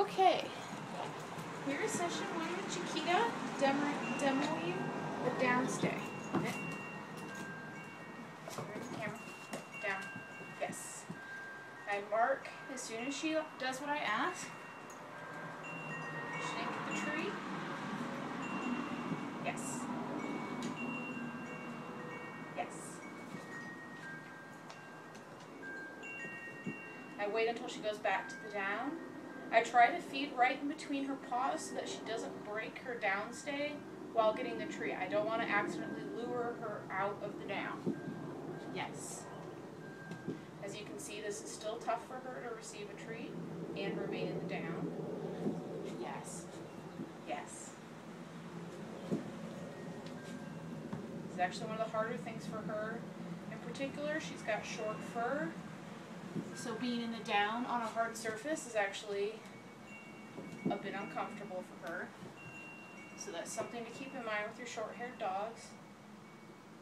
Okay, here's session 1 with Chiquita, demoing the downstay. Turn the camera down. Yes. I mark as soon as she does what I ask. Shake the tree. Yes. Yes. I wait until she goes back to the down. I try to feed right in between her paws so that she doesn't break her downstay while getting the tree. I don't want to accidentally lure her out of the down. Yes. As you can see, this is still tough for her to receive a treat and remain in the down. Yes. Yes. This is actually one of the harder things for her. In particular, she's got short fur. So being in the down on a hard surface is actually a bit uncomfortable for her. So that's something to keep in mind with your short-haired dogs.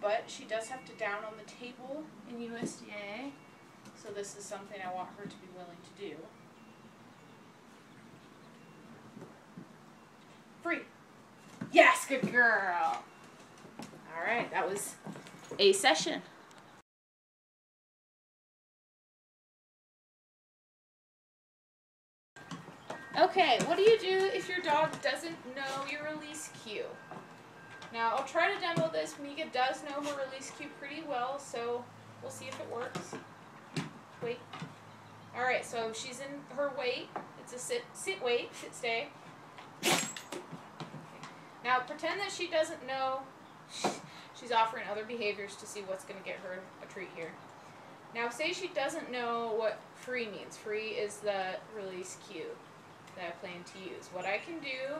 But she does have to down on the table in USDA. So this is something I want her to be willing to do. Free. Yes, good girl. All right, that was a session. Okay, what do you do if your dog doesn't know your release cue? Now, I'll try to demo this. Mika does know her release cue pretty well, so we'll see if it works. Wait. Alright, so she's in her wait. It's a sit, wait, sit, stay. Now, pretend that she doesn't know. She's offering other behaviors to see what's going to get her a treat here. Now, say she doesn't know what free means. Free is the release cue that I plan to use. What I can do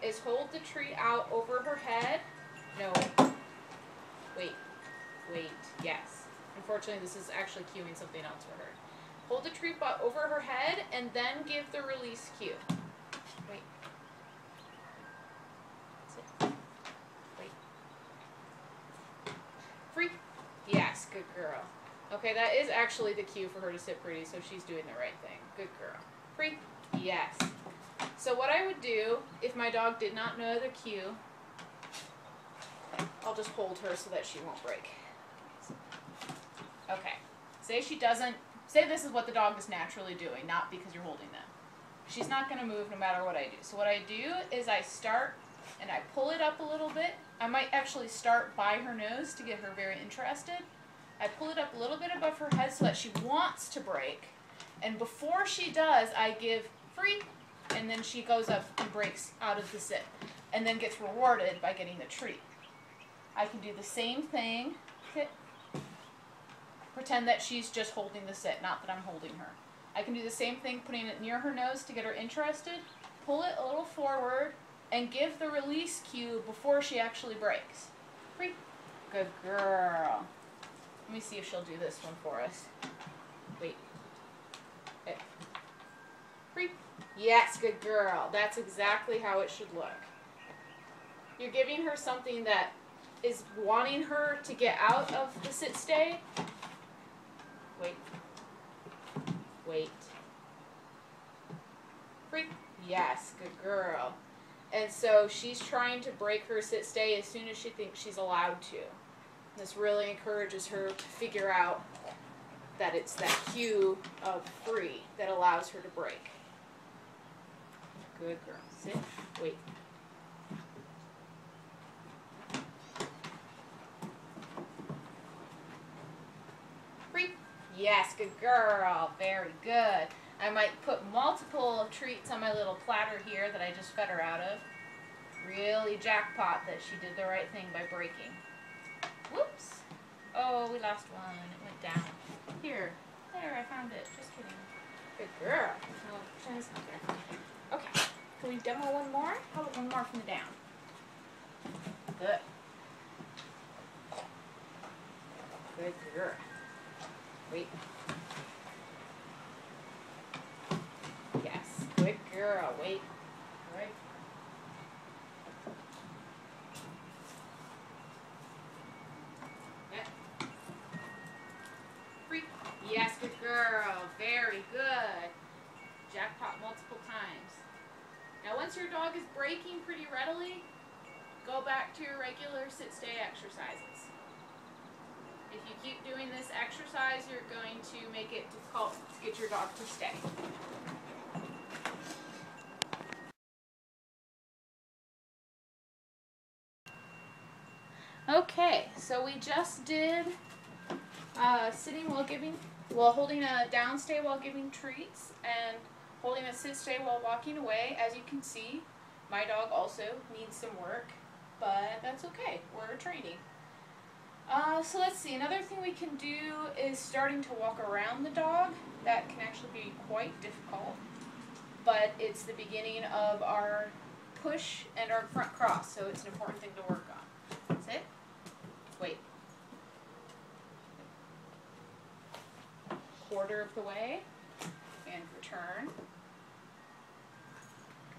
is hold the treat out over her head. No. Wait. Wait. Yes. Unfortunately, this is actually cueing something else for her. Hold the treat over her head and then give the release cue. Wait. Sit. Wait. Free. Yes. Good girl. Okay, that is actually the cue for her to sit pretty, so she's doing the right thing. Good girl. Free. Yes. So what I would do, if my dog did not know the cue, I'll just hold her so that she won't break. Okay. Say this is what the dog is naturally doing, not because you're holding them. She's not going to move no matter what I do. So what I do is I start and I pull it up a little bit. I might actually start by her nose to get her very interested. I pull it up a little bit above her head so that she wants to break. And before she does, I give free, and then she goes up and breaks out of the sit, and then gets rewarded by getting the treat. I can do the same thing. Sit. Pretend that she's just holding the sit, not that I'm holding her. I can do the same thing, putting it near her nose to get her interested, pull it a little forward, and give the release cue before she actually breaks. Free. Good girl. Let me see if she'll do this one for us. Wait. Okay. Free. Yes, good girl. That's exactly how it should look. You're giving her something that is wanting her to get out of the sit-stay. Wait. Wait. Free. Yes, good girl. And so she's trying to break her sit-stay as soon as she thinks she's allowed to. This really encourages her to figure out that it's that cue of free that allows her to break. Good girl. Sit. Wait. Free. Yes, good girl. Very good. I might put multiple treats on my little platter here that I just fed her out of. Really jackpot that she did the right thing by breaking. Whoops. Oh, we lost one. It went down. Here. There, I found it. Just kidding. Good girl. Well, pretend it's not there. Okay. Can we demo one more? How about one more from the down? Good. Good girl. Wait. Yes. Good girl. Wait. Right. Yes, good girl. Very good. Jackpot multiple times. once your dog is breaking pretty readily, go back to your regular sit-stay exercises. If you keep doing this exercise, you're going to make it difficult to get your dog to stay. Okay, so we just did sitting while holding a down stay while giving treats, and holding a sit stay while walking away. As you can see, my dog also needs some work, but that's okay. We're training. So let's see, another thing we can do is starting to walk around the dog. That can actually be quite difficult, but it's the beginning of our push and our front cross, so it's an important thing to work on. Sit. Wait. Quarter of the way, and return.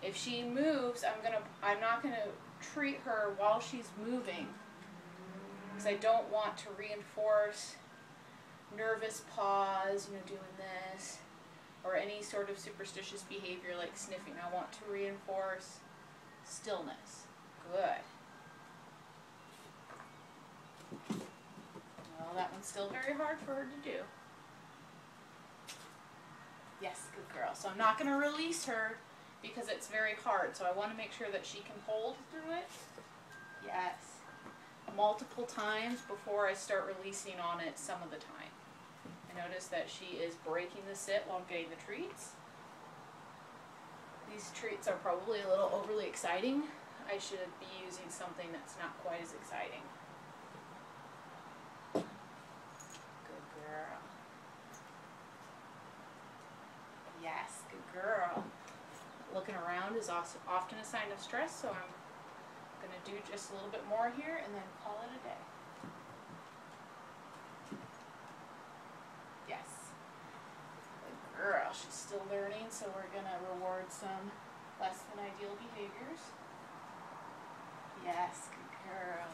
If she moves, I'm not gonna treat her while she's moving, because I don't want to reinforce nervous pause, doing this, or any sort of superstitious behavior like sniffing. I want to reinforce stillness. Good. Well, that one's still very hard for her to do. Yes, good girl. So I'm not going to release her because it's very hard. So I want to make sure that she can hold through it. Yes. Multiple times before I start releasing on it some of the time. I notice that she is breaking the sit while getting the treats. These treats are probably a little overly exciting. I should be using something that's not quite as exciting. Good girl. Yes, good girl. Looking around is also often a sign of stress, so I'm going to do just a little bit more here and then call it a day. Yes. Good girl. She's still learning, so we're going to reward some less than ideal behaviors. Yes, good girl.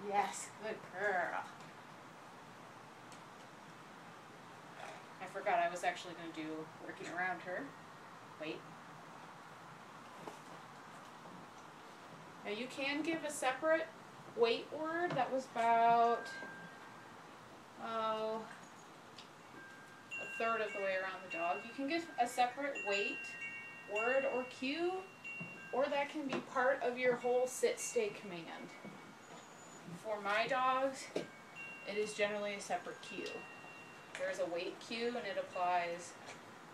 Yes, good girl. I forgot I was actually going to do working around her. Wait. Now you can give a separate wait word. That was about, a third of the way around the dog. You can give a separate wait word or cue, or that can be part of your whole sit-stay command. For my dogs, it is generally a separate cue. There's a wait cue, and it applies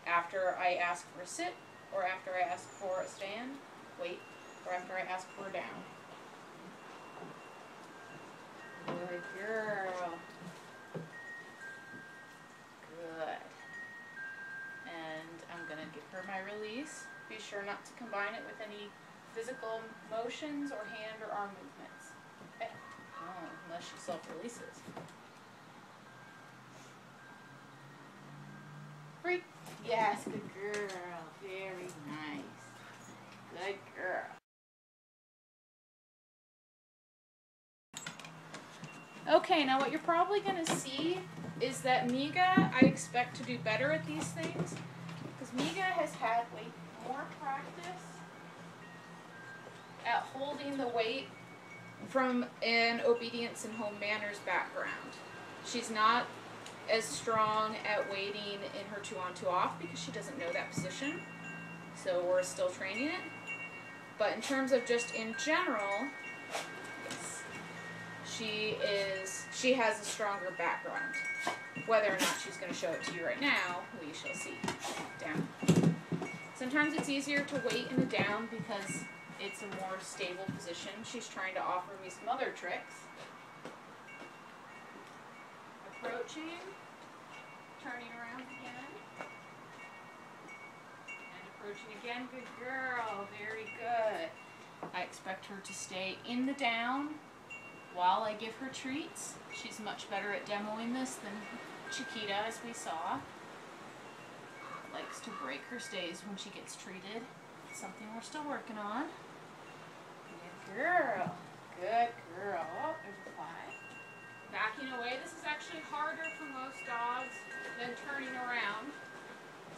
after I ask for a sit, or after I ask for a stand, wait, or after I ask for a down. Good girl. Good. And I'm going to give her my release. Be sure not to combine it with any physical motions or hand or arm movements. Okay. Oh, unless she self-releases. Free. Yes, good girl. Very nice. Good girl. Okay, now what you're probably going to see is that Miga, I expect to do better at these things, because Miga has had more practice at holding the weight from an obedience and home manners background. She's not as strong at waiting in her 2-on 2-off because she doesn't know that position, so we're still training it. But in terms of just in general, yes, she has a stronger background. Whether or not she's going to show it to you right now, we shall see. Down. Sometimes it's easier to wait in the down because it's a more stable position. She's trying to offer me some other tricks. Approaching, turning around again, and approaching again. Good girl, very good. I expect her to stay in the down while I give her treats. She's much better at demoing this than Chiquita, as we saw. Likes to break her stays when she gets treated. Something we're still working on. Good girl. Good girl. Oh, there's a fly. Backing away. This is actually harder for most dogs than turning around.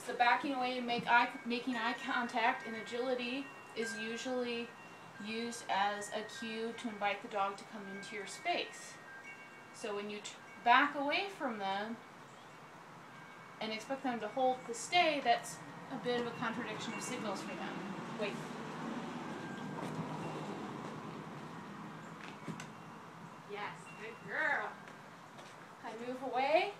So backing away and making eye contact in agility is usually used as a cue to invite the dog to come into your space. So when you back away from them and expect them to hold the stay, that's a bit of a contradiction of signals for them. Wait. Yes, good girl. I move away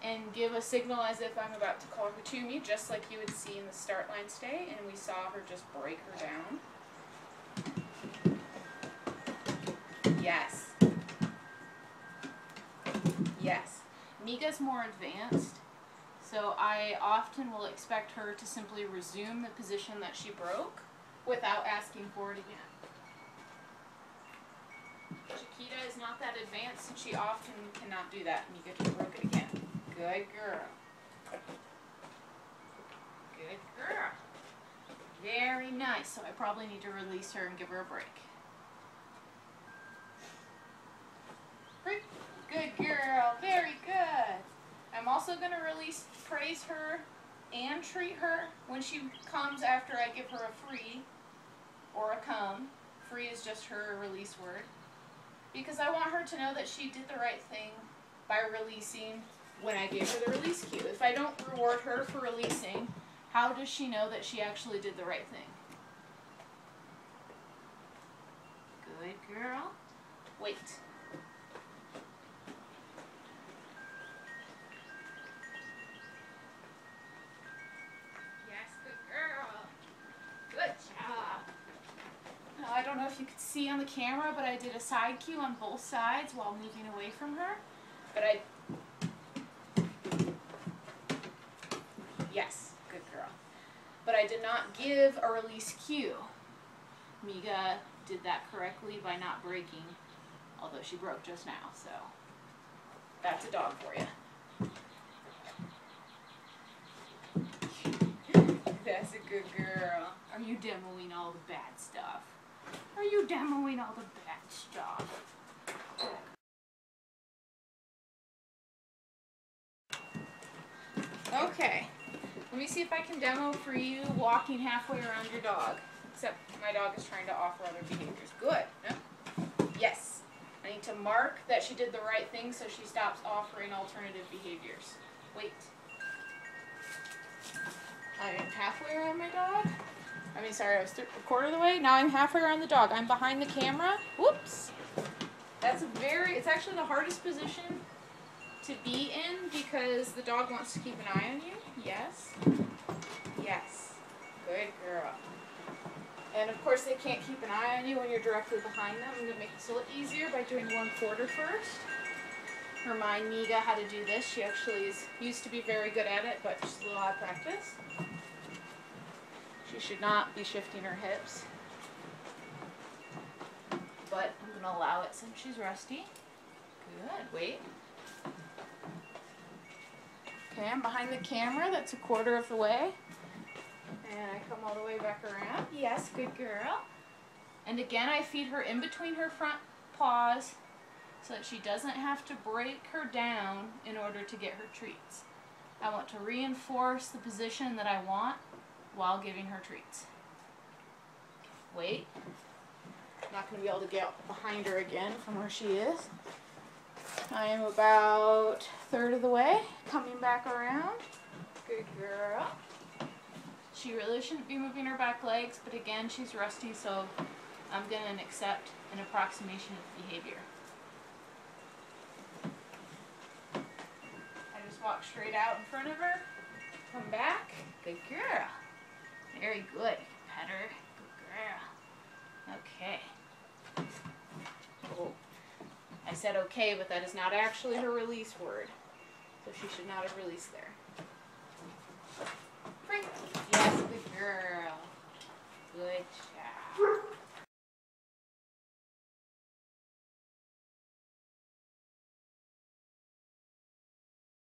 and give a signal as if I'm about to call her to me, just like you would see in the start line stay, and we saw her just break her down. Yes. Yes. Miga's more advanced, so I often will expect her to simply resume the position that she broke without asking for it again. Chiquita is not that advanced, and she often cannot do that. Miga just broke it again. Good girl. Good girl. Very nice. So I probably need to release her and give her a break. Break. Good girl. Very good. I'm also going to praise her and treat her when she comes after I give her a free or a come. Free is just her release word. Because I want her to know that she did the right thing by releasing when I gave her the release cue. If I don't reward her for releasing, how does she know that she actually did the right thing? Good girl. Wait. Yes, good girl. Good job. Now, I don't know if you could see on the camera, but I did a side cue on both sides while moving away from her. But yes, good girl. But I did not give a release cue. Miga did that correctly by not breaking, although she broke just now, so that's a dog for you. That's a good girl. Are you demoing all the bad stuff? Are you demoing all the bad stuff? Okay, let me see if I can demo for you walking halfway around your dog. Except my dog is trying to offer other behaviors. Good. No? Yes. I need to mark that she did the right thing so she stops offering alternative behaviors. Wait. I am halfway around my dog. I mean, sorry, I was a quarter of the way. Now I'm halfway around the dog. I'm behind the camera. Whoops. It's actually the hardest position to be in because the dog wants to keep an eye on you. Yes. Yes. Good girl. And of course they can't keep an eye on you when you're directly behind them. I'm going to make this a little easier by doing 1/4 first. Remind Miga how to do this. She actually used to be very good at it, but just a little out of practice. She should not be shifting her hips. But I'm going to allow it since she's rusty. Good. Wait. Okay, I'm behind the camera. That's 1/4 of the way. And I come all the way back around. Yes, good girl. And again, I feed her in between her front paws so that she doesn't have to break her down in order to get her treats. I want to reinforce the position that I want while giving her treats. Wait. I'm not going to be able to get behind her again from where she is. I am about 1/3 of the way, coming back around. Good girl. She really shouldn't be moving her back legs, but again, she's rusty, so I'm going to accept an approximation of behavior. I just walk straight out in front of her, come back. Good girl. Very good. Pet her. Good girl. Okay. Oh. I said okay, but that is not actually her release word, so she should not have released there.